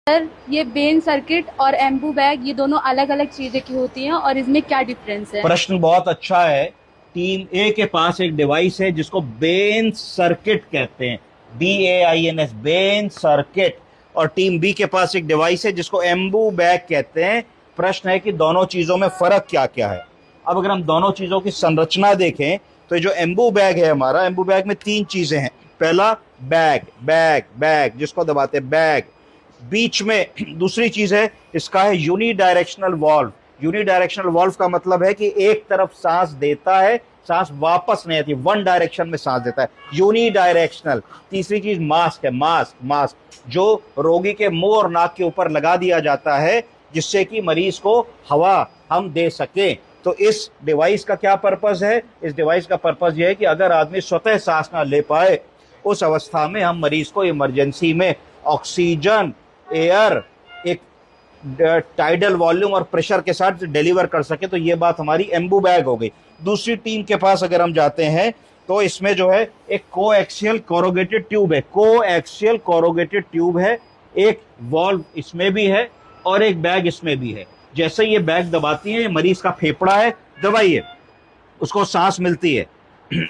Sir ये Ben circuit और Anbu bag ये दोनों अलग अलग चीजें की होती हैं और इसमें क्या डिफरेंस है? प्रश्न बहुत अच्छा है। टीम ए के पास एक डिवाइस है जिसको बेन सर्किट कहते हैं, BAINS, बेन सर्किट। और टीम बी के पास एक डिवाइस है जिसको एम्बू बैग कहते हैं। प्रश्न है कि दोनों चीजों में फर्क क्या क्या है। अब अगर हम दोनों चीजों की संरचना देखें तो जो एम्बू बैग है हमारा, एम्बू बैग में तीन चीजें हैं। पहला बैग, बैग बैग जिसको दबाते हैं बैग। बीच में दूसरी चीज है, इसका है यूनिडायरेक्शनल वॉल्व। यूनिडायरेक्शनल वॉल्व का मतलब है कि एक तरफ सांस देता है, सांस वापस नहीं आती, वन डायरेक्शन में सांस देता है, यूनिडायरेक्शनल। तीसरी चीज मास्क है, मास्क, मास्क जो रोगी के मुंह और नाक के ऊपर लगा दिया जाता है जिससे कि मरीज को हवा हम दे सके। तो इस डिवाइस का क्या पर्पस है? इस डिवाइस का पर्पस यह है कि अगर आदमी स्वतः सांस ना ले पाए उस अवस्था में हम मरीज को इमरजेंसी में ऑक्सीजन, एयर एक टाइडल वॉल्यूम और प्रेशर के साथ डिलीवर कर सके। तो ये बात हमारी एम्बू बैग हो गई। दूसरी टीम के पास अगर हम जाते हैं तो इसमें जो है एक कोएक्सियल कोरोगेटेड ट्यूब है, कोएक्सियल कोरोगेटेड ट्यूब है। एक वॉल्व इसमें भी है और एक बैग इसमें भी है। जैसे ये बैग दबाती है, मरीज का फेफड़ा है, दबाइए, उसको सांस मिलती है,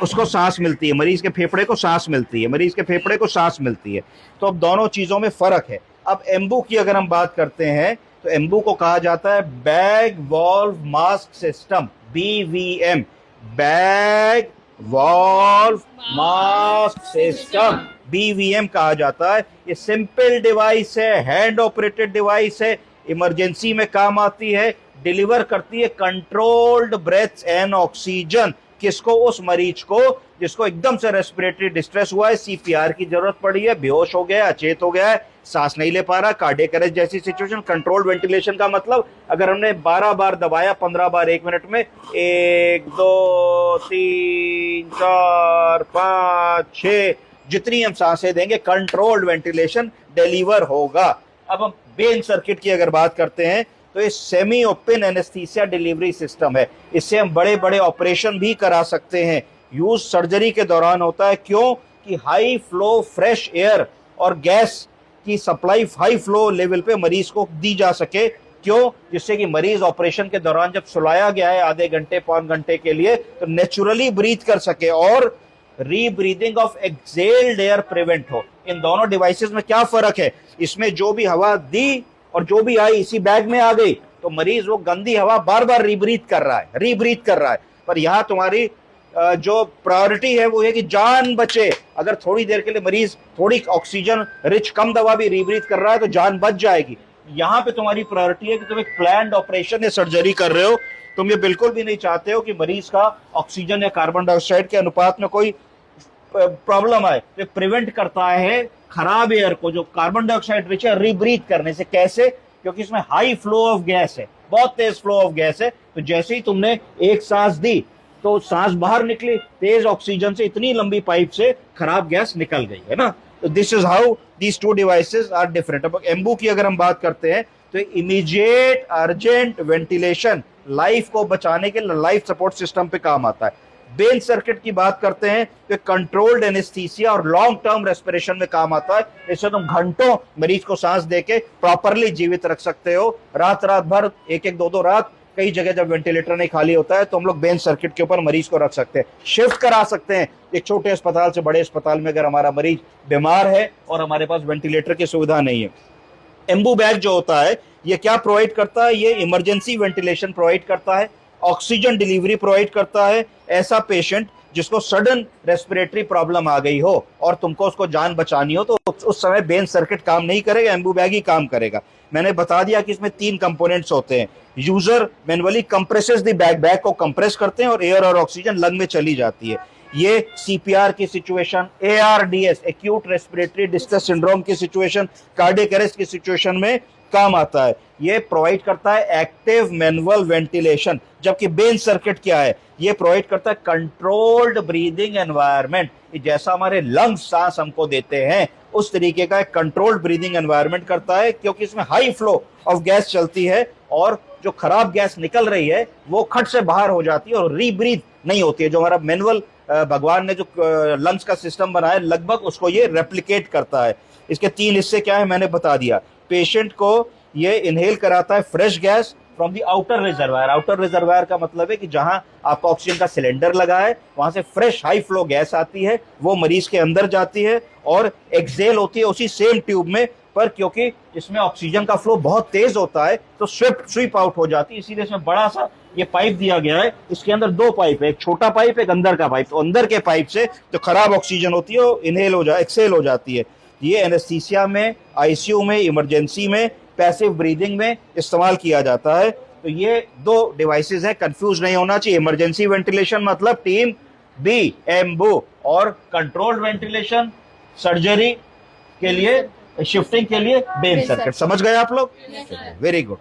उसको सांस मिलती है, मरीज के फेफड़े को सांस मिलती है, मरीज के फेफड़े को सांस मिलती है। तो अब दोनों चीजों में फर्क है। अब एम्बू की अगर हम बात करते हैं तो एम्बू को कहा जाता है bag valve mask system, BVM, bag valve mask system, BVM कहा जाता है। ये सिंपल डिवाइस है, हैंड ऑपरेटेड डिवाइस है, इमरजेंसी में काम आती है, डिलीवर करती है कंट्रोल्ड ब्रेथ एंड ऑक्सीजन। किसको? उस मरीज को जिसको एकदम से रेस्पिरेटरी डिस्ट्रेस हुआ है, CPR की जरूरत पड़ी है, बेहोश हो गया है, अचेत हो गया है, सांस नहीं ले पा रहा, कार्डियक अरेस्ट जैसी सिचुएशन। कंट्रोल्ड वेंटिलेशन का मतलब अगर हमने 12 बार दबाया 15 बार 1 मिनट में, 1 2 3 4 5 6 जितनी हम सांसें देंगे कंट्रोल्ड वेंटिलेशन डिलीवर होगा। अब हम बेन सर्किट की अगर बात करते हैं तो ये semi open anaesthesia delivery system है। इससे हम बड़े बड़े ऑपरेशन भी करा सकते हैं। यूज सर्जरी के दौरान होता है, क्यों कि हाई फ्लो फ्रेश एयर और गैस की सप्लाई हाई फ्लो लेवल पे मरीज को दी जा सके। क्यों? जिससे कि मरीज ऑपरेशन के दौरान जब सुलाया गया है आधे घंटे पौन घंटे के लिए तो नेचुरली ब्रीथ कर सके और rebreathing of excelled air prevent हो। इन दोनों डिवाइसेस में क्या फर्क है? इसमें जो भी हवा दी और जो भी आई इसी बैग में आ गई तो मरीज वो गंदी हवा बार बार रीब्रीथ कर रहा है, रीब्रीथ कर रहा है। पर यहां तुम्हारी जो प्रायोरिटी है वो है कि जान बचे। अगर थोड़ी देर के लिए मरीज थोड़ी ऑक्सीजन रिच कम दवा भी रीब्रीथ कर रहा है तो जान बच जाएगी। यहां पे तुम्हारी प्रायोरिटी है कि तुम एक प्लान्ड ऑपरेशन या सर्जरी कर रहे हो, तुम ये बिल्कुल भी नहीं चाहते हो कि मरीज का ऑक्सीजन या कार्बन डाइऑक्साइड के अनुपात में कोई प्रॉब्लम आए। तो प्रिवेंट करता है खराब एयर को, जो कार्बन डाइऑक्साइड रिच है, रीब्रीथ करने से। कैसे? क्योंकि इसमें हाई फ्लो ऑफ गैस है, बहुत तेज फ्लो ऑफ गैस है। तो जैसे ही तुमने एक सांस दी तो सांस बाहर निकली, तेज ऑक्सीजन से इतनी लंबी पाइप से खराब गैस निकल गई है ना। तो this is how these two devices are different. अब एम्बू की अगर हम बात करते हैं तो इमीडिएट अर्जेंट वेंटिलेशन, लाइफ को बचाने के लिए लाइफ सपोर्ट सिस्टम पे काम आता है। बेन सर्किट की बात करते हैं तो कंट्रोल्ड एनेस्थीसिया और लॉन्ग टर्म रेस्पिरेशन में काम आता है। इससे तुम घंटों मरीज को सांस देके प्रॉपरली जीवित रख सकते हो। रात रात भर, एक एक दो दो रात, कई जगह जब वेंटिलेटर नहीं खाली होता है तो हम लोग बेन सर्किट के ऊपर मरीज को रख सकते हैं, शिफ्ट करा सकते हैं एक छोटे अस्पताल से बड़े अस्पताल में अगर हमारा मरीज बीमार है और हमारे पास वेंटिलेटर की सुविधा नहीं है। एम्बू बैग जो होता है ये क्या प्रोवाइड करता है? ये इमरजेंसी वेंटिलेशन प्रोवाइड करता है, ऑक्सीजन डिलीवरी प्रोवाइड करता है। ऐसा पेशेंट जिसको सडन रेस्पिरेटरी प्रॉब्लम आ गई हो और तुमको उसको जान बचानी हो तो उस समय बेन सर्किट काम नहीं करेगा, एम्बू बैग ही काम करेगा। मैंने बता दिया कि इसमें 3 कंपोनेंट्स होते हैं। User manually compresses the bag, bag को कंप्रेस करते हैं और एयर और ऑक्सीजन लंग में चली जाती है। ये CPR की situation, ARDS acute respiratory distress syndrome की सिचुएशन, कार्डियक अरेस्ट की सिचुएशन में काम आता है। ये प्रोवाइड करता है एक्टिव मैनुअल वेंटिलेशन। जबकि बेन सर्किट क्या है? ये प्रोवाइड करता है कंट्रोल्ड ब्रीदिंग एनवायरनमेंट। जैसा हमारे लंग्स सांस हमको देते हैं उस तरीके का एक कंट्रोल्ड ब्रीदिंग एनवायरनमेंट करता है, क्योंकि इसमें हाई फ्लो ऑफ गैस चलती है और जो खराब गैस निकल रही है वो खट से बाहर हो जाती है और रीब्रीथ नहीं होती है। जो हमारा मैनुअल भगवान ने जो लंग्स का सिस्टम बनाया लगभग उसको ये रेप्लिकेट करता है। इसके 3 हिस्से क्या है मैंने बता दिया। पेशेंट को ये इनहेल कराता है fresh gas from the outer reservoir. Outer reservoir का मतलब है कि जहां आपका ऑक्सीजन का सिलेंडर लगा है वहां से फ्रेश हाई फ्लो गैस आती है, वो मरीज के अंदर जाती है और एक्सेल होती है उसी सेम ट्यूब में, पर क्योंकि इसमें ऑक्सीजन का फ्लो बहुत तेज होता है तो स्वीप आउट हो जाती है, इसीलिए इसमें बड़ा सा ये पाइप दिया गया है। इसके अंदर दो पाइप है, एक छोटा पाइप एक अंदर का पाइप। तो अंदर के पाइप से जो खराब ऑक्सीजन होती है वो इनहेल हो जाए एक्सेल हो जाती है। ये एनेस्थीसिया में, आईसीयू में, इमरजेंसी में, पैसिव ब्रीदिंग में इस्तेमाल किया जाता है। तो ये दो डिवाइसेस हैं, कंफ्यूज नहीं होना चाहिए। इमरजेंसी वेंटिलेशन मतलब टीम बी एम्बू, और कंट्रोल्ड वेंटिलेशन सर्जरी के लिए शिफ्टिंग के लिए बेन सर्किट। समझ गए आप लोग? Very good.